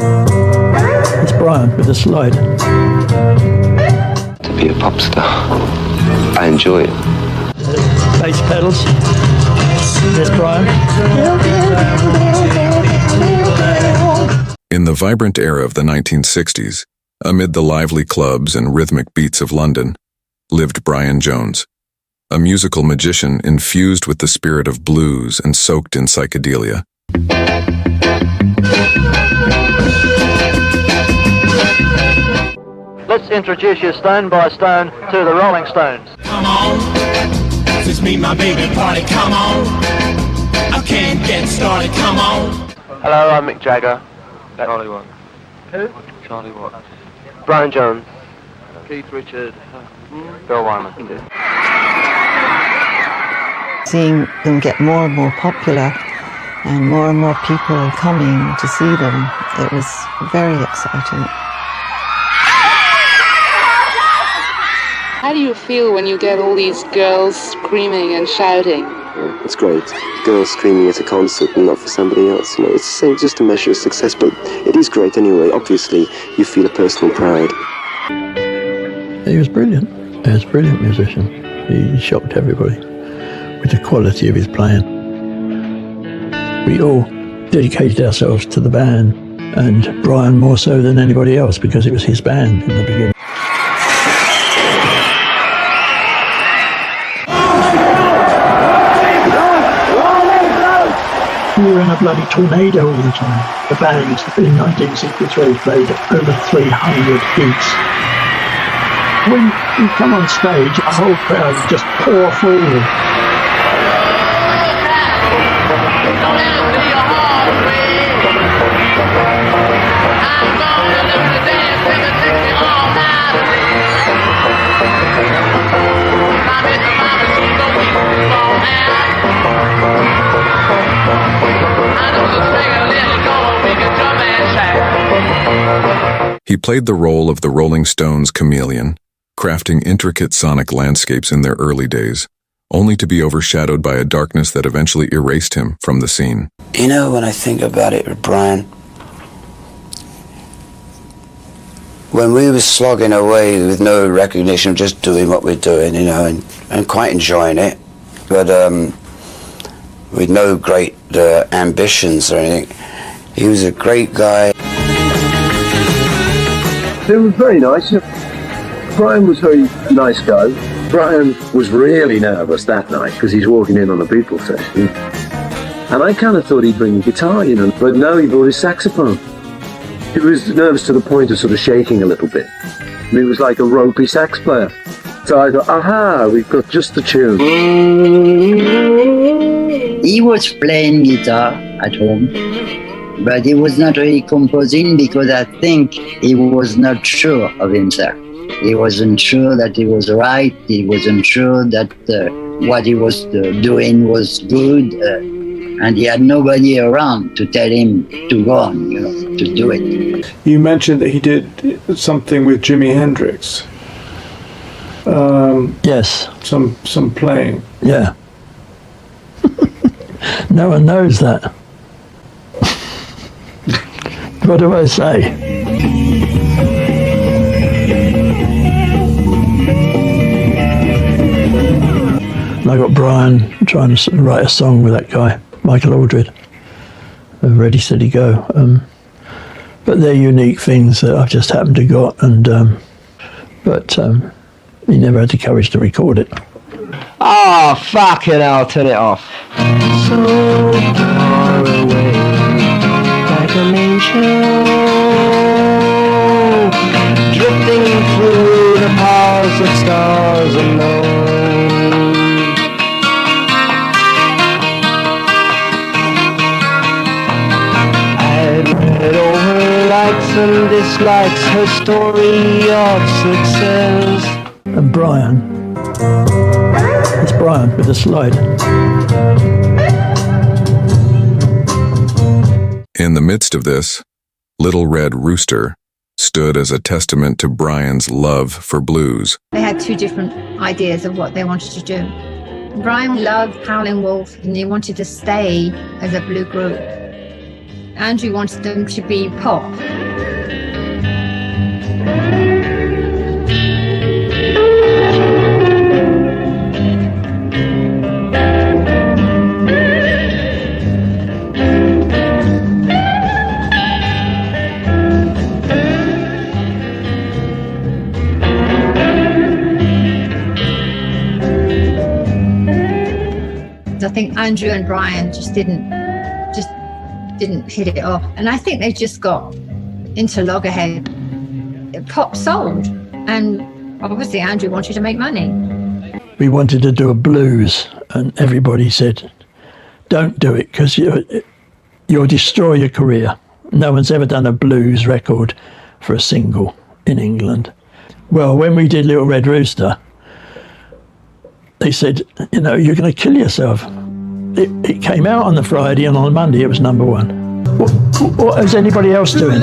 It's Brian with the slide. To be a pop star, I enjoy it. Bass pedals. There's Brian. In the vibrant era of the 1960s, amid the lively clubs and rhythmic beats of London, lived Brian Jones, a musical magician infused with the spirit of blues and soaked in psychedelia. Let's introduce you stone by stone to the Rolling Stones. Come on, this me, my baby party, come on. I can't get started, come on. Hello, I'm Mick Jagger. Charlie Watt. Who? Charlie Watt. Brian Jones. Keith Richard. Bill Wyman. Seeing them get more and more popular and more people coming to see them, it was very exciting. How do you feel when you get all these girls screaming and shouting? Yeah, it's great. Girls screaming at a concert and not for somebody else. You know, it's the same, just a measure of success, but it is great anyway. Obviously, you feel a personal pride. He was brilliant. He was a brilliant musician. He shocked everybody with the quality of his playing. We all dedicated ourselves to the band, and Brian more so than anybody else because it was his band in the beginning. We were in a bloody tornado all the time. The band in 1963 played over 300 gigs. When you come on stage, a whole crowd just pour forward. He played the role of the Rolling Stones' chameleon, crafting intricate sonic landscapes in their early days, only to be overshadowed by a darkness that eventually erased him from the scene. You know, when I think about it, Brian, when we were slogging away with no recognition, just doing what we're doing, you know, and quite enjoying it, but with no great ambitions or anything, he was a great guy. It was very nice. Brian was a very nice guy. Brian was really nervous that night because he's walking in on a Beatles session. And I kind of thought he'd bring a guitar, you know, but no, he brought his saxophone. He was nervous to the point of sort of shaking a little bit. And he was like a ropey sax player. So I thought, aha, we've got just the tune. He was playing guitar at home, but he was not really composing because I think he was not sure of himself. He wasn't sure that he was right. He wasn't sure that what he was doing was good. And he had nobody around to tell him to go on, you know, to do it. You mentioned that he did something with Jimi Hendrix. Yes. Some playing. Yeah. No one knows that. What do I say? And I got Brian trying to write a song with that guy, Michael Aldred, of Ready, Steady, Go. But they're unique things that I've just happened to got, and but he never had the courage to record it. Oh, fucking hell, turn it off. So far away, like an angel, drifting through the paths of stars alone. I'd read all her likes and dislikes, her story of success. And Brian, it's Brian with the slide. In the midst of this, Little Red Rooster stood as a testament to Brian's love for blues. They had two different ideas of what they wanted to do. Brian loved Howlin' Wolf and he wanted to stay as a blue group. Andrew wanted them to be pop. I think Andrew and Brian just didn't hit it off, and I think they just got into loggerhead. Pop sold, and obviously Andrew wanted to make money. We wanted to do a blues, and everybody said, "Don't do it, because you'll destroy your career. No one's ever done a blues record for a single in England." Well, when we did Little Red Rooster, they said, "You're going to kill yourself." It came out on the Friday, and on the Monday it was number one. What is anybody else doing?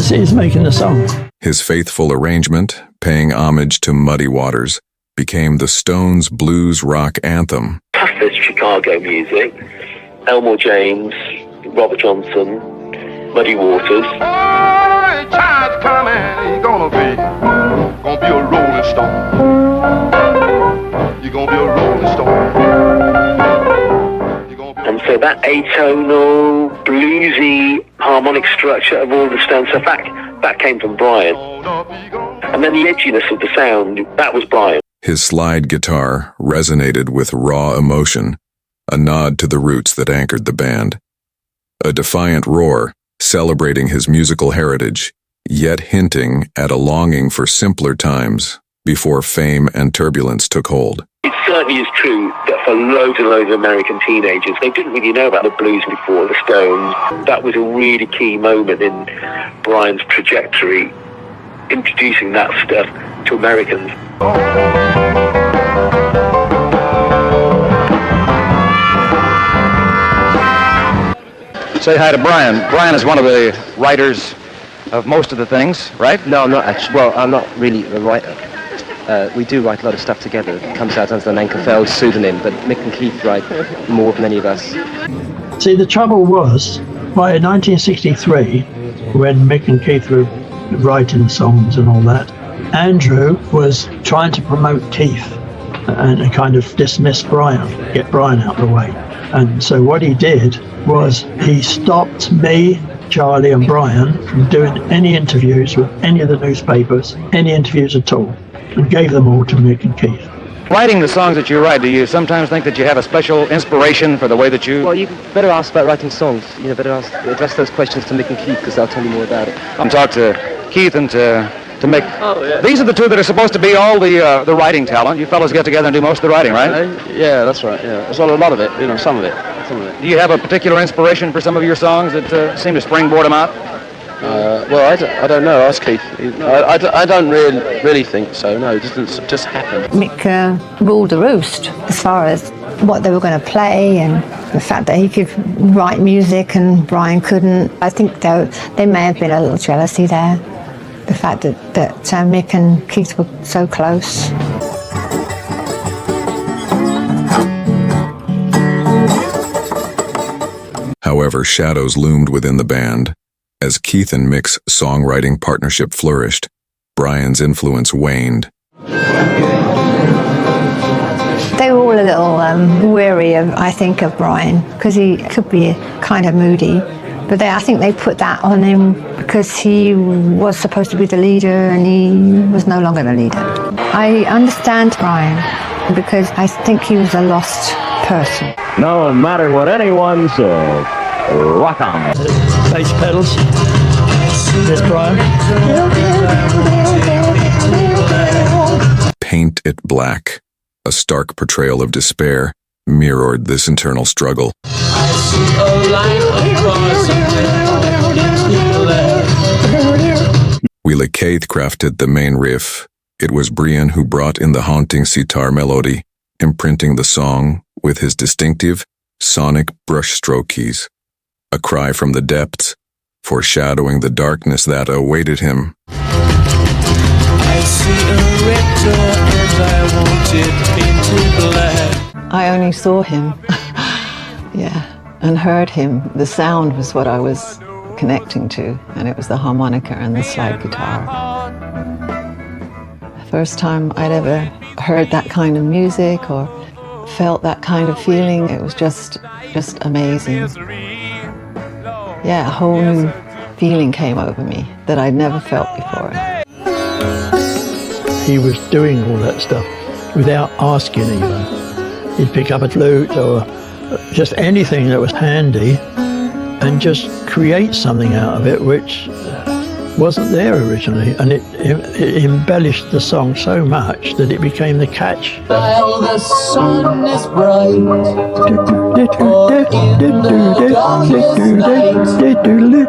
He's making the song. His faithful arrangement, paying homage to Muddy Waters, became the Stones' blues rock anthem. Toughest Chicago music, Elmore James, Robert Johnson, Muddy Waters. Oh, time's coming, you're gonna be a rolling stone. You're gonna be a rolling stone. And so that atonal, bluesy, harmonic structure of all the Stones, so that came from Brian. And then the edginess of the sound, that was Brian. His slide guitar resonated with raw emotion, a nod to the roots that anchored the band. A defiant roar, celebrating his musical heritage, yet hinting at a longing for simpler times before fame and turbulence took hold. It certainly is true that for loads and loads of American teenagers, they didn't really know about the blues before the Stones. That was a really key moment in Brian's trajectory, introducing that stuff to Americans. Say hi to Brian. Brian is one of the writers of most of the things, right? No, I'm not actually. Well, I'm not really a writer. We do write a lot of stuff together. It comes out under the Nankerfeld pseudonym, but Mick and Keith write more than any of us. See, the trouble was, by 1963, when Mick and Keith were writing songs and all that, Andrew was trying to promote Keith and kind of dismiss Brian, get Brian out of the way. And so what he did was he stopped me, Charlie and Brian from doing any interviews with any of the newspapers, any interviews at all, and gave them all to Mick and Keith. Writing the songs that you write, do you sometimes think that you have a special inspiration for the way that you... Well, you better ask about writing songs. Address those questions to Mick and Keith, because they'll tell you more about it. I'm talking to Keith and to Mick. Oh, yeah. These are the two that are supposed to be all the writing talent. You fellas get together and do most of the writing, right? Yeah, that's right. Yeah, there's a lot of it. Some of it. Do you have a particular inspiration for some of your songs that seem to springboard them out? Well, I don't know. Ask Keith. I don't really think so. No, it just happened. Mick ruled the roost as far as what they were going to play and the fact that he could write music and Brian couldn't. I think there may have been a little jealousy there. The fact that Mick and Keith were so close. However, shadows loomed within the band. As Keith and Mick's songwriting partnership flourished, Brian's influence waned. They were all a little weary of Brian, because he could be kind of moody. But I think they put that on him because he was supposed to be the leader and he was no longer the leader. I understand Brian because I think he was a lost person. No matter what anyone says, rock on. Bass pedals. Yes, Brian. Paint It Black, a stark portrayal of despair, mirrored this internal struggle. Wheeler Keith crafted the main riff. It was Brian who brought in the haunting sitar melody, imprinting the song with his distinctive, sonic brushstroke keys. A cry from the depths, foreshadowing the darkness that awaited him. see a red door and I want it painted black. I only saw him, yeah, and heard him. The sound was what I was connecting to, and it was the harmonica and the slide guitar. The first time I'd ever heard that kind of music or felt that kind of feeling, it was just amazing. Yeah, a whole new feeling came over me that I'd never felt before. He was doing all that stuff without asking even. He'd pick up a flute or just anything that was handy and just create something out of it which wasn't there originally, and it embellished the song so much that it became the catch. While the sun is bright,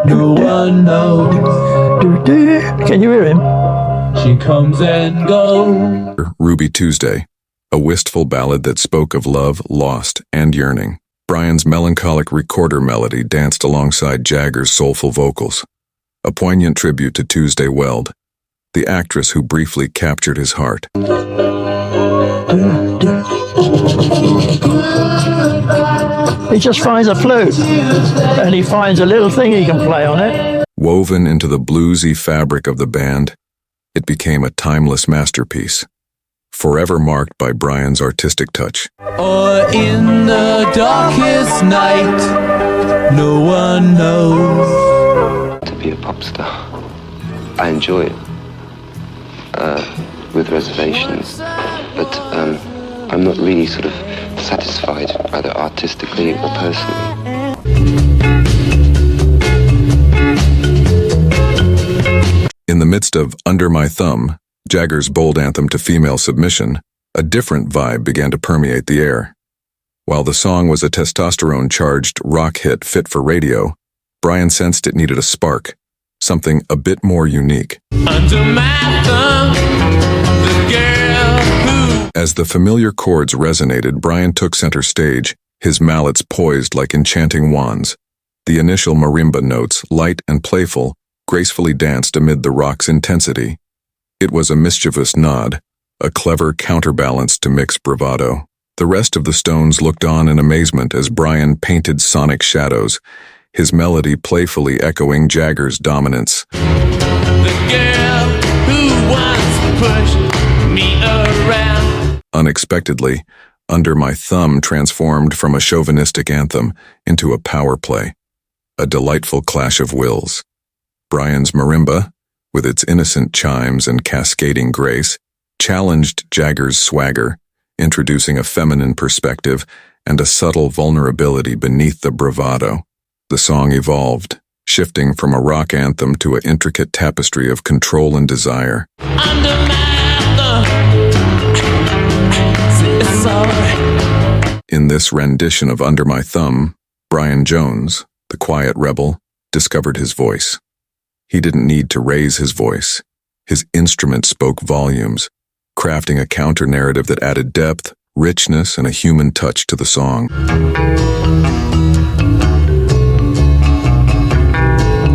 no one knows. Can you hear him? She comes and goes. Ruby Tuesday, a wistful ballad that spoke of love, lost, and yearning. Brian's melancholic recorder melody danced alongside Jagger's soulful vocals, a poignant tribute to Tuesday Weld, the actress who briefly captured his heart. He just finds a flute, and he finds a little thing he can play on it. Woven into the bluesy fabric of the band, it became a timeless masterpiece, forever marked by Brian's artistic touch. Or in the darkest night, no one knows. To be a pop star, I enjoy it, with reservations, but I'm not really sort of satisfied, either artistically or personally. In the midst of Under My Thumb, Jagger's bold anthem to female submission, a different vibe began to permeate the air. While the song was a testosterone-charged rock hit fit for radio, Brian sensed it needed a spark, something a bit more unique. Under my thumb, the girl who... As the familiar chords resonated, Brian took center stage, his mallets poised like enchanting wands. The initial marimba notes, light and playful, gracefully danced amid the rock's intensity. It was a mischievous nod, a clever counterbalance to Mick's bravado. The rest of the Stones looked on in amazement as Brian painted sonic shadows, his melody playfully echoing Jagger's dominance. The girl who once pushed me around. Unexpectedly, Under My Thumb transformed from a chauvinistic anthem into a power play, a delightful clash of wills. Brian's marimba, with its innocent chimes and cascading grace, challenged Jagger's swagger, introducing a feminine perspective and a subtle vulnerability beneath the bravado. The song evolved, shifting from a rock anthem to an intricate tapestry of control and desire. Under my thumb, it's all right. In this rendition of Under My Thumb, Brian Jones, the quiet rebel, discovered his voice. He didn't need to raise his voice. His instrument spoke volumes, crafting a counter-narrative that added depth, richness, and a human touch to the song.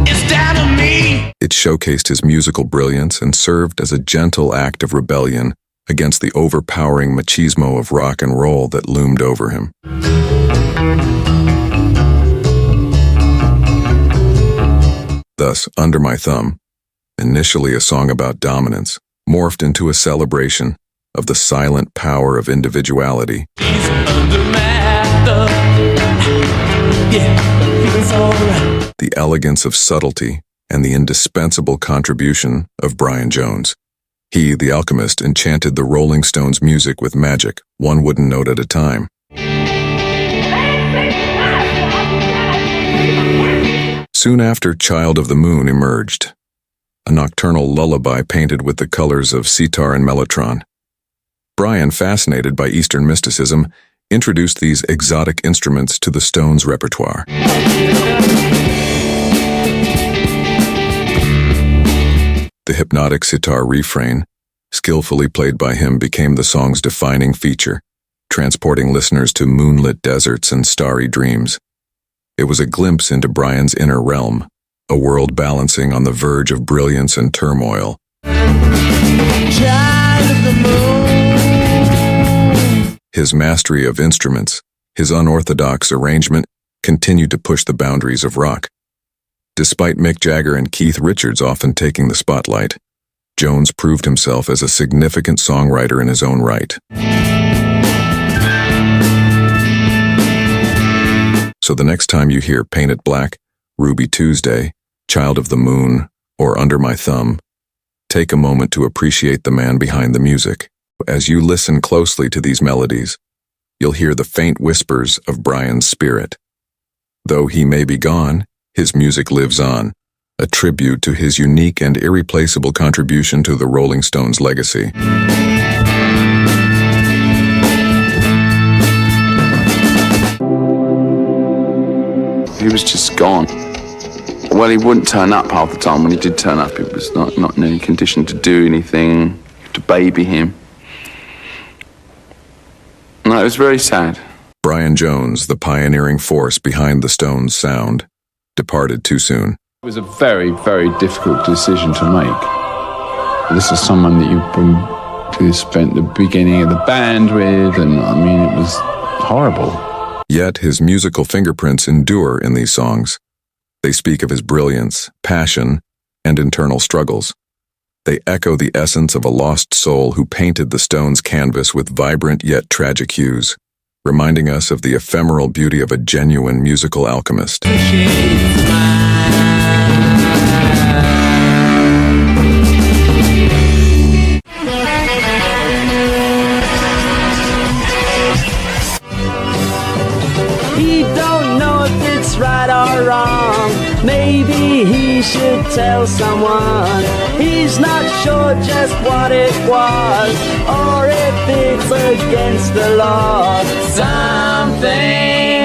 It's down to me. It showcased his musical brilliance and served as a gentle act of rebellion against the overpowering machismo of rock and roll that loomed over him. Thus, Under My Thumb, initially a song about dominance, morphed into a celebration of the silent power of individuality. He's under my thumb. Yeah, it's all right. The elegance of subtlety and the indispensable contribution of Brian Jones. He, the alchemist, enchanted the Rolling Stones' music with magic, one wooden note at a time. Soon after, Child of the Moon emerged, a nocturnal lullaby painted with the colors of sitar and mellotron. Brian, fascinated by Eastern mysticism, introduced these exotic instruments to the Stones' repertoire. The hypnotic sitar refrain, skillfully played by him, became the song's defining feature, transporting listeners to moonlit deserts and starry dreams. It was a glimpse into Brian's inner realm, a world balancing on the verge of brilliance and turmoil, His mastery of instruments, his unorthodox arrangement, continued to push the boundaries of rock. Despite Mick Jagger and Keith Richards often taking the spotlight, Jones proved himself as a significant songwriter in his own right. So the next time you hear Paint It Black, Ruby Tuesday, Child of the Moon, or Under My Thumb, take a moment to appreciate the man behind the music. As you listen closely to these melodies, you'll hear the faint whispers of Brian's spirit. Though he may be gone, his music lives on, a tribute to his unique and irreplaceable contribution to the Rolling Stones' legacy. He was just gone. Well, he wouldn't turn up half the time. When he did turn up, he was not in any condition to do anything, to baby him. No, it was very sad. Brian Jones, the pioneering force behind the Stones' sound, departed too soon. It was a very, very difficult decision to make. This is someone that you spent the beginning of the band with, and I mean, it was horrible. Yet his musical fingerprints endure in these songs. They speak of his brilliance, passion, and internal struggles. They echo the essence of a lost soul who painted the Stones' canvas with vibrant yet tragic hues, reminding us of the ephemeral beauty of a genuine musical alchemist. He don't know if it's right or wrong. Maybe he should tell someone. He's not sure just what it was, or if it's against the law. Something